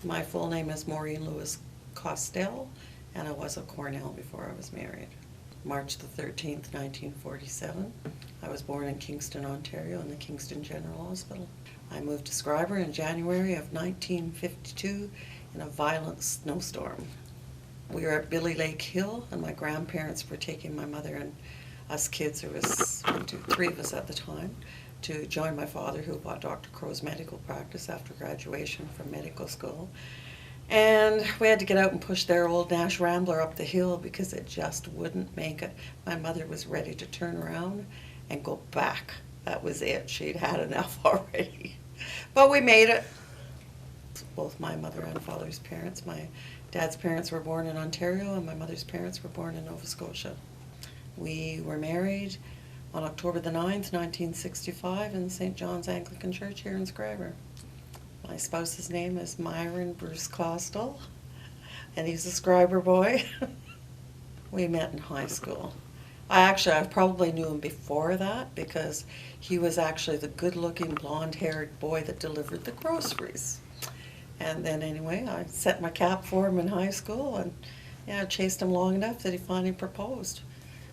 My full name is Maureen Costall, and I was at Cornell before I was married. March the 13th, 1947. I was born in Kingston, Ontario, in the Kingston General Hospital. I moved to Schreiber in January of 1952 in a violent snowstorm. We were at Billy Lake Hill, and my grandparents were taking my mother and us kids, there was 3 of us at the time, to join my father, who bought Dr. Crow's medical practice after graduation from medical school. And we had to get out and push their old Nash Rambler up the hill because it just wouldn't make it. My mother was ready to turn around and go back. That was it. She'd had enough already. But we made it. Both my mother and father's parents. My dad's parents were born in Ontario, and my mother's parents were born in Nova Scotia. We were married on October the 9th, 1965 in St. John's Anglican Church here in Schreiber. My spouse's name is Maureen Costall, and he's a Schreiber boy. We met in high school. I probably knew him before that because he was actually the good-looking, blonde-haired boy that delivered the groceries. And then anyway, I set my cap for him in high school, and yeah, chased him long enough that he finally proposed.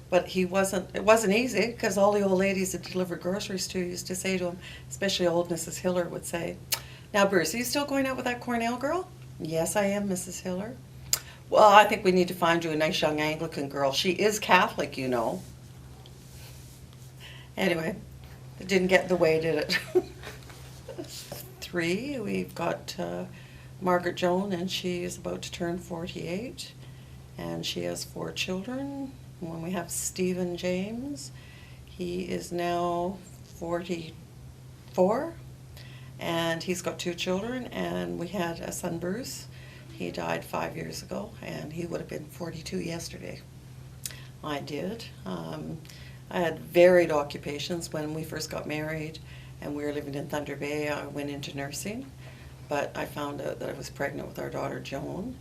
But it wasn't easy, because all the old ladies that delivered groceries to used to say to him, especially old Mrs. Hiller would say, "Now, Bruce, are you still going out with that Cornell girl?" "Yes, I am, Mrs. Hiller." "Well, I think we need to find you a nice young Anglican girl. She is Catholic, you know." Anyway, it didn't get in the way, did it? 3, we've got Margaret Joan, and she is about to turn 48, and she has 4 children. When we have Stephen James, he is now 44, and he's got 2 children, and we had a son, Bruce. He died 5 years ago, and he would have been 42 yesterday. I did. I had varied occupations. When we first got married and we were living in Thunder Bay, I went into nursing, but I found out that I was pregnant with our daughter, Joan.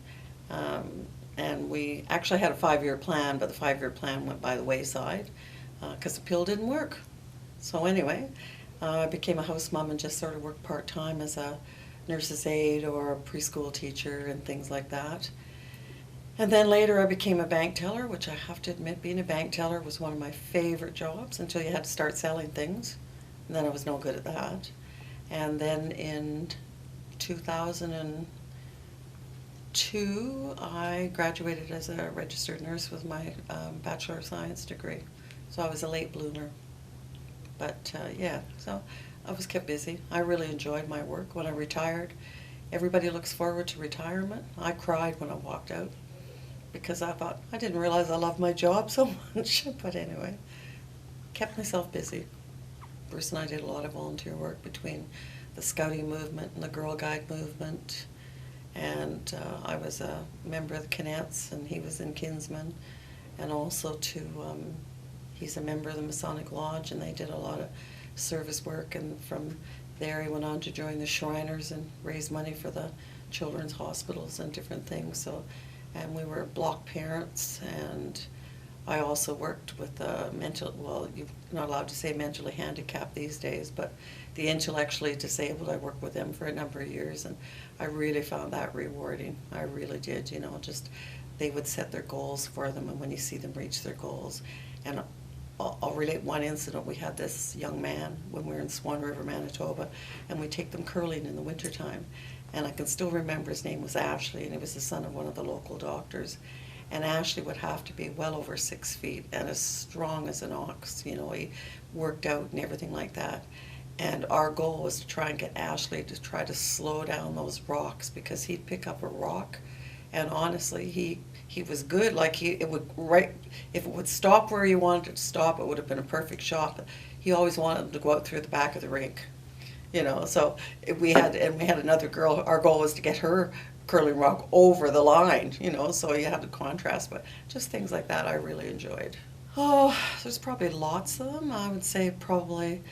And we actually had a 5-year plan, but the 5-year plan went by the wayside because the pill didn't work. So anyway, I became a house mom and just sort of worked part-time as a nurse's aide or a preschool teacher and things like that. And then later I became a bank teller, which I have to admit, being a bank teller was one of my favorite jobs until you had to start selling things. And then I was no good at that. And then in 2002, I graduated as a registered nurse with my Bachelor of Science degree. So I was a late bloomer. But yeah, so I was kept busy. I really enjoyed my work. When I retired, everybody looks forward to retirement. I cried when I walked out because I thought, I didn't realize I loved my job so much. But anyway, kept myself busy. Bruce and I did a lot of volunteer work between the Scouting movement and the Girl Guide movement. And I was a member of the Canettes, and he was in Kinsman. And also he's a member of the Masonic Lodge, and they did a lot of service work. And from there he went on to join the Shriners and raise money for the children's hospitals and different things. So, and we were block parents, and I also worked with well, you're not allowed to say mentally handicapped these days, but the intellectually disabled. I worked with them for a number of years, and I really found that rewarding. I really did, you know, just they would set their goals for them, and when you see them reach their goals. And I'll relate one incident. We had this young man when we were in Swan River, Manitoba, and we take them curling in the wintertime. And I can still remember his name was Ashley, and he was the son of one of the local doctors. And Ashley would have to be well over 6 feet and as strong as an ox. You know, he worked out and everything like that. And our goal was to try and get Ashley to try to slow down those rocks, because he'd pick up a rock, and honestly, he was good. Like if it would stop where he wanted it to stop, it would have been a perfect shot. But he always wanted him to go out through the back of the rink. You know, so we had another girl. Our goal was to get her curling rock over the line, you know, so you had to contrast, but just things like that I really enjoyed. Oh, there's probably lots of them. I would say probably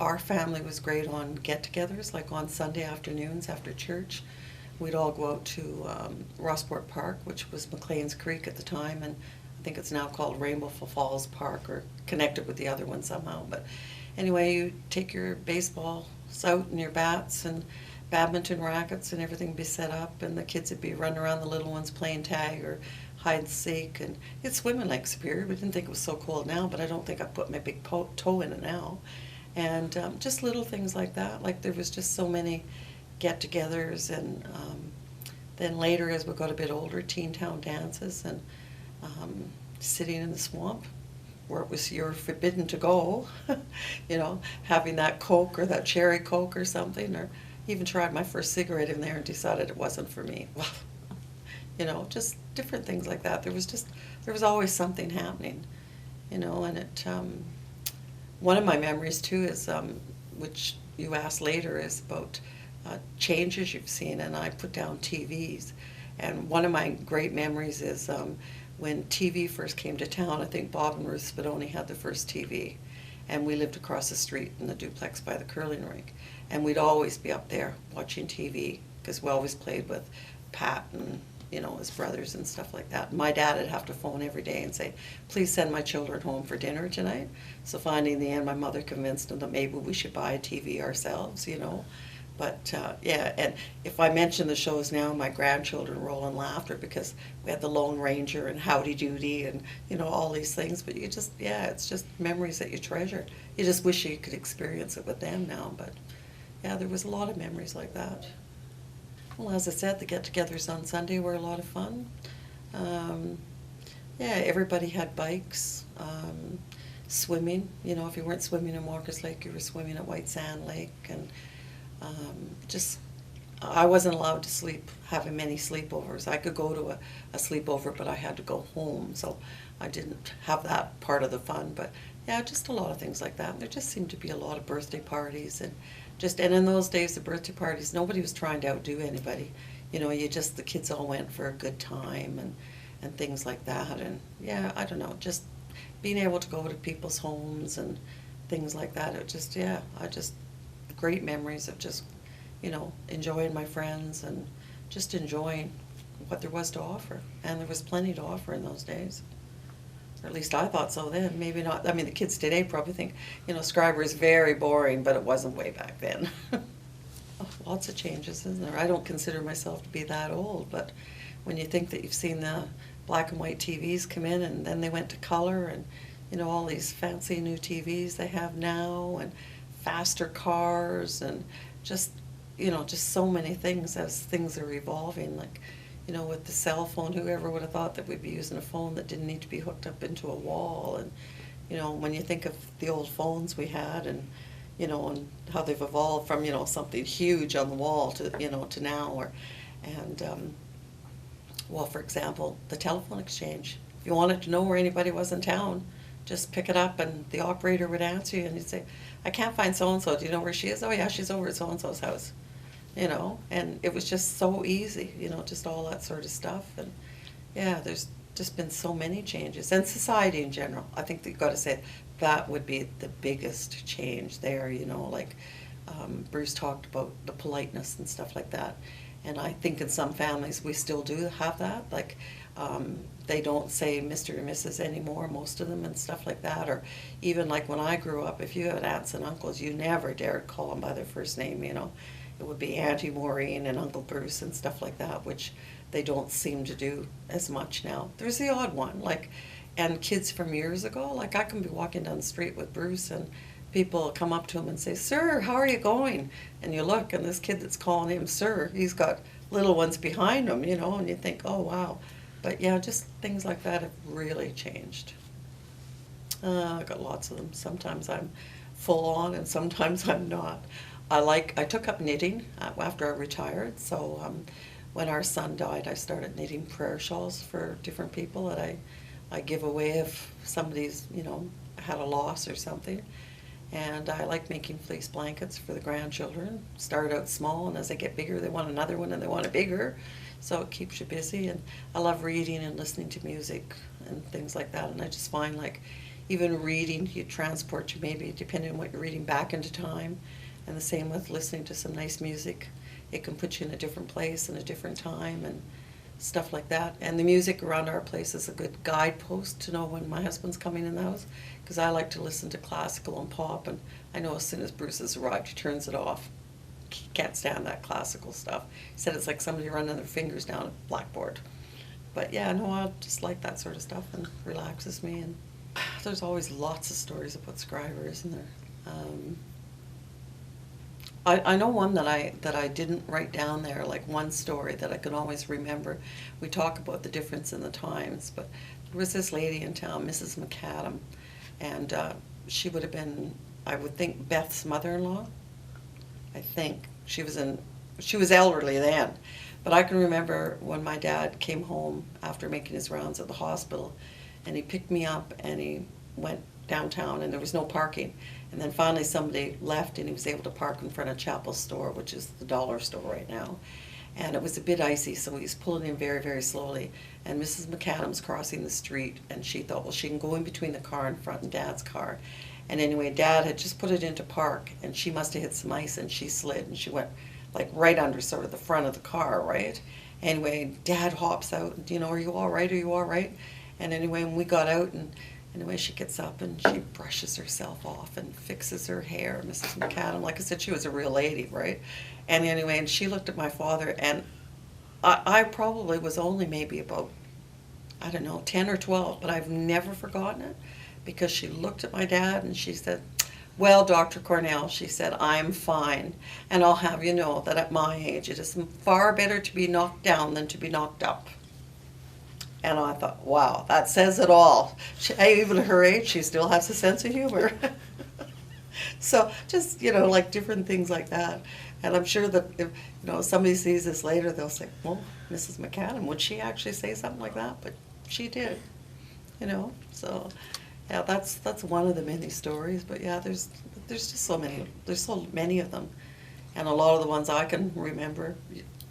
our family was great on get-togethers, like on Sunday afternoons after church. We'd all go out to Rossport Park, which was McLean's Creek at the time, and I think it's now called Rainbow Falls Park, or connected with the other one somehow. But anyway, you take your baseballs out and your bats and badminton rackets and everything be set up, and the kids would be running around, the little ones playing tag or hide and seek, and it's swimming like Superior. We didn't think it was so cold now, but I don't think I put my big toe in it now. And just little things like that. Like there was just so many get-togethers, and then later, as we got a bit older, teen town dances, and sitting in the swamp where it was you're forbidden to go, having that Coke or that cherry Coke or something, or even tried my first cigarette in there and decided it wasn't for me. Just different things like that. There was always something happening, and it, one of my memories too is, which you asked later, is about changes you've seen, and I put down TVs. And one of my great memories is when TV first came to town. I think Bob and Ruth Spadoni had the first TV, and we lived across the street in the duplex by the curling rink, and we'd always be up there watching TV because we always played with Pat and his brothers and stuff like that. My dad would have to phone every day and say, please send my children home for dinner tonight. So finally in the end my mother convinced him that maybe we should buy a TV ourselves, But yeah, and if I mention the shows now, my grandchildren roll in laughter because we had the Lone Ranger and Howdy Doody and all these things. But it's just memories that you treasure. You just wish you could experience it with them now. But yeah, there was a lot of memories like that. Well, as I said, the get-togethers on Sunday were a lot of fun. Everybody had bikes. Swimming, if you weren't swimming in Walker's Lake, you were swimming at White Sand Lake, and I wasn't allowed to having many sleepovers. I could go to a sleepover, but I had to go home, so I didn't have that part of the fun. But yeah, just a lot of things like that. And there just seemed to be a lot of birthday parties, and in those days, the birthday parties, nobody was trying to outdo anybody. The kids all went for a good time and things like that. And yeah, I don't know, just being able to go to people's homes and things like that. Great memories of just, enjoying my friends and just enjoying what there was to offer. And there was plenty to offer in those days. Or at least I thought so then. Maybe not. I mean, the kids today probably think, Schreiber is very boring, but it wasn't way back then. Lots of changes, isn't there? I don't consider myself to be that old, but when you think that you've seen the black and white TVs come in, and then they went to color, and, all these fancy new TVs they have now, and faster cars, and just so many things as things are evolving. Like, with the cell phone, whoever would have thought that we'd be using a phone that didn't need to be hooked up into a wall? And when you think of the old phones we had, and and how they've evolved from something huge on the wall to to now, for example, the telephone exchange. If you wanted to know where anybody was in town, just pick it up and the operator would answer you, and you'd say, I can't find so-and-so. Do you know where she is? Oh yeah, she's over at so-and-so's house. And it was just so easy, just all that sort of stuff. And yeah, there's just been so many changes. And society in general, I think that you've got to say that would be the biggest change there, like Bruce talked about the politeness and stuff like that. And I think in some families we still do have that, like they don't say Mr. or Mrs. anymore, most of them, and stuff like that. Or even like when I grew up, if you had aunts and uncles, you never dared call them by their first name, It would be Auntie Maureen and Uncle Bruce and stuff like that, which they don't seem to do as much now. There's the odd one, and kids from years ago, like I can be walking down the street with Bruce and people come up to him and say, Sir, how are you going? And you look, and this kid that's calling him Sir, he's got little ones behind him, and you think, oh wow. But yeah, just things like that have really changed. I've got lots of them. Sometimes I'm full on and sometimes I'm not. I took up knitting after I retired, so when our son died, I started knitting prayer shawls for different people that I give away if somebody's, had a loss or something. And I like making fleece blankets for the grandchildren. Start out small, and as they get bigger, they want another one, and they want it bigger. So it keeps you busy. And I love reading and listening to music and things like that. And I just find, even reading, you transport you maybe, depending on what you're reading, back into time. And the same with listening to some nice music. It can put you in a different place and a different time and stuff like that. And the music around our place is a good guidepost to know when my husband's coming in the house, because I like to listen to classical and pop, and I know as soon as Bruce has arrived, he turns it off. he can't stand that classical stuff. He said it's like somebody running their fingers down a blackboard. But yeah, no, I just like that sort of stuff and relaxes me. And there's always lots of stories about Schreiber, isn't there? I know one that I didn't write down there, like one story that I can always remember. We talk about the difference in the times, but there was this lady in town, Mrs. McAdam, and she would have been, I would think, Beth's mother-in-law. I think she was elderly then, but I can remember when my dad came home after making his rounds at the hospital, and he picked me up and he went downtown, and there was no parking. And then finally somebody left, and he was able to park in front of Chapel's store, which is the dollar store right now. And it was a bit icy, so he was pulling in very, very slowly. And Mrs. McAdam's crossing the street, and she thought, well, she can go in between the car in front and Dad's car. And anyway, Dad had just put it into park, and she must have hit some ice, and she slid, and she went like right under sort of the front of the car, right? Anyway, Dad hops out, and, you know, are you all right? Are you all right? And anyway, when we got out, and anyway, she gets up and she brushes herself off and fixes her hair, Mrs. McAdam. Like I said, she was a real lady, right? And anyway, and she looked at my father, and I probably was only maybe about, I don't know, 10 or 12, but I've never forgotten it, because she looked at my dad and she said, well, Dr. Cornell, she said, I'm fine. And I'll have you know that at my age, it is far better to be knocked down than to be knocked up. And I thought, wow, that says it all. Even at her age, she still has a sense of humor. So just, you know, like different things like that. And I'm sure that if, you know, somebody sees this later, they'll say, well, Mrs. McAdam, would she actually say something like that? But she did, you know. So, yeah, that's one of the many stories. But yeah, there's just so many of them. And a lot of the ones I can remember,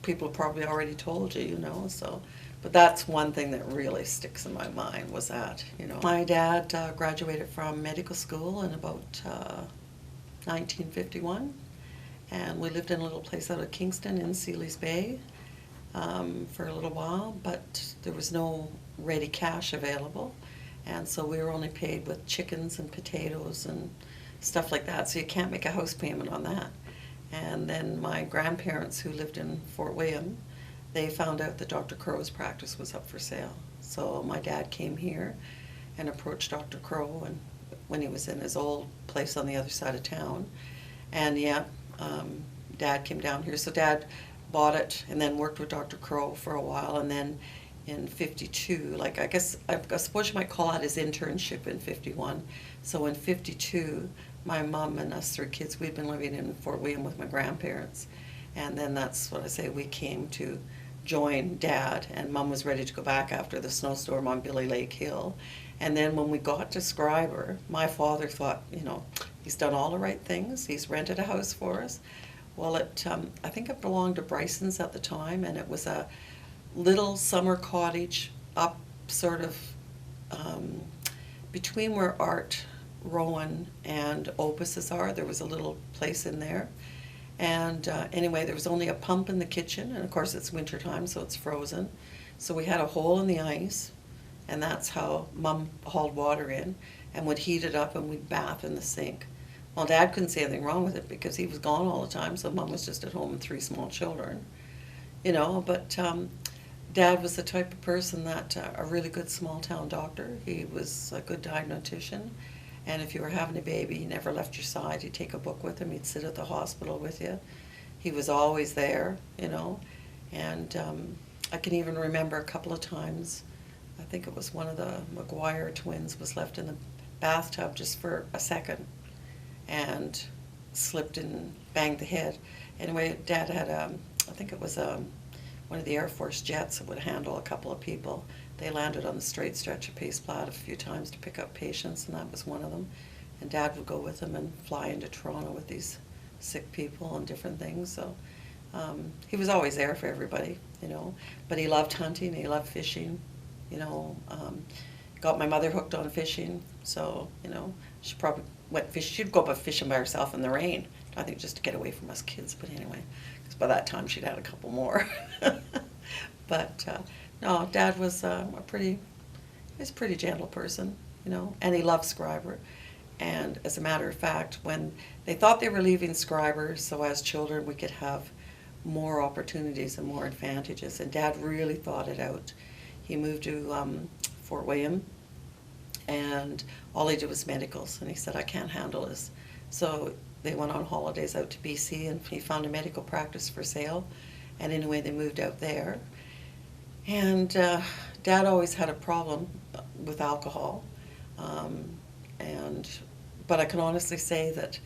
people probably already told you, you know, so. But that's one thing that really sticks in my mind, was that, you know. My dad graduated from medical school in about 1951, and we lived in a little place out of Kingston in Sealy's Bay for a little while, but there was no ready cash available, and so we were only paid with chickens and potatoes and stuff like that, so you can't make a house payment on that. And then my grandparents, who lived in Fort William, they found out that Dr. Crow's practice was up for sale. So my dad came here and approached Dr. Crow, and when he was in his old place on the other side of town. And yeah, Dad came down here. So Dad bought it and then worked with Dr. Crow for a while. And then in 52, like I suppose you might call it his internship in 51. So in 52, my mom and us 3 kids, we'd been living in Fort William with my grandparents. And then that's what I say, we came to join Dad, and Mom was ready to go back after the snowstorm on Billy Lake Hill. And then when we got to Schreiber, my father thought, you know, he's done all the right things. He's rented a house for us. Well, I think it belonged to Bryson's at the time, and it was a little summer cottage up sort of between where Art, Rowan, and Opus's are. There was a little place in there. And anyway, there was only a pump in the kitchen, and of course it's winter time, so it's frozen. So we had a hole in the ice, and that's how Mom hauled water in, and would heat it up, and we'd bath in the sink. Well, Dad couldn't see anything wrong with it because he was gone all the time, so Mom was just at home with 3 small children, you know. But Dad was the type of person that a really good small town doctor. He was a good diagnostician. And if you were having a baby, he never left your side. He'd take a book with him. He'd sit at the hospital with you. He was always there, you know. And I can even remember a couple of times, I think it was one of the McGuire twins was left in the bathtub just for a second and slipped and banged the head. Anyway, Dad had, I think it was one of the Air Force jets that would handle a couple of people. They landed on the straight stretch of Pace Plat a few times to pick up patients, and that was one of them. And Dad would go with them and fly into Toronto with these sick people and different things. So he was always there for everybody, you know. But he loved hunting, he loved fishing, you know. Got my mother hooked on fishing, so, you know, she probably went fishing. She'd go up fishing by herself in the rain, I think just to get away from us kids, but anyway, because by that time she'd had a couple more. But no, Dad was he was a pretty gentle person, you know, and he loved Schreiber. And as a matter of fact, when they thought they were leaving Schreiber, so as children we could have more opportunities and more advantages, and Dad really thought it out. He moved to Fort William, and all he did was medicals, and he said, I can't handle this. So they went on holidays out to BC, and he found a medical practice for sale, and anyway they moved out there. And Dad always had a problem with alcohol, but I can honestly say that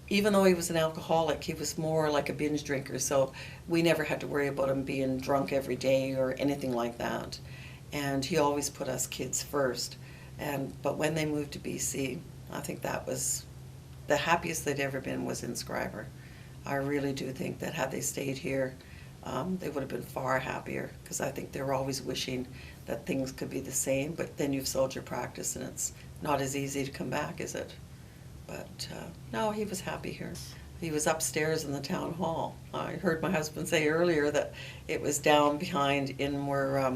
even though he was an alcoholic, he was more like a binge drinker, so we never had to worry about him being drunk every day or anything like that. And he always put us kids first. But when they moved to BC, I think that was the happiest they'd ever been was in Schreiber. I really do think that had they stayed here, they would have been far happier, because I think they were always wishing that things could be the same, but then you've sold your practice and it's not as easy to come back, is it? But no, he was happy here. He was upstairs in the town hall. I heard my husband say earlier that it was down behind in where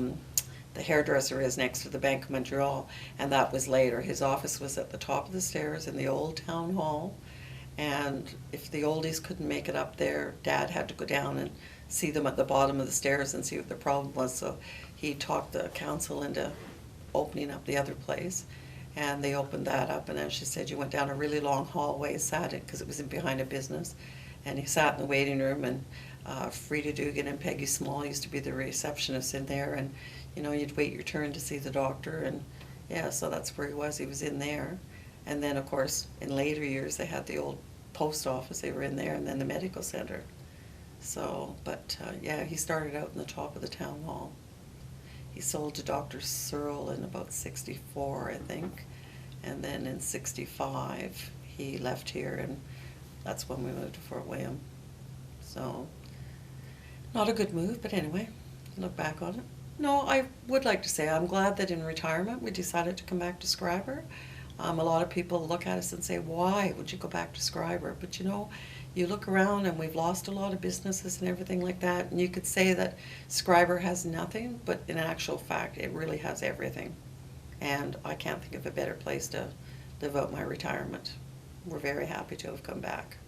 the hairdresser is next to the Bank of Montreal, and that was later. His office was at the top of the stairs in the old town hall, and if the oldies couldn't make it up there, Dad had to go down and see them at the bottom of the stairs and see what the problem was. So he talked the council into opening up the other place, and they opened that up, and as she said, you went down a really long hallway, sat in, because it was in behind a business, and he sat in the waiting room, and Frida Dugan and Peggy Small used to be the receptionists in there, and you know, you'd wait your turn to see the doctor, and yeah, so that's where he was in there. And then of course in later years they had the old post office, they were in there, and then the medical center. So, but yeah, he started out in the top of the town hall. He sold to Dr. Searle in about 64, I think, and then in 65 he left here, and that's when we moved to Fort William. So, not a good move, but anyway, look back on it. No, I would like to say I'm glad that in retirement we decided to come back to Schreiber. A lot of people look at us and say, why would you go back to Schreiber? But you know, you look around and we've lost a lot of businesses and everything like that, and you could say that Schreiber has nothing, but in actual fact it really has everything. And I can't think of a better place to live out my retirement. We're very happy to have come back.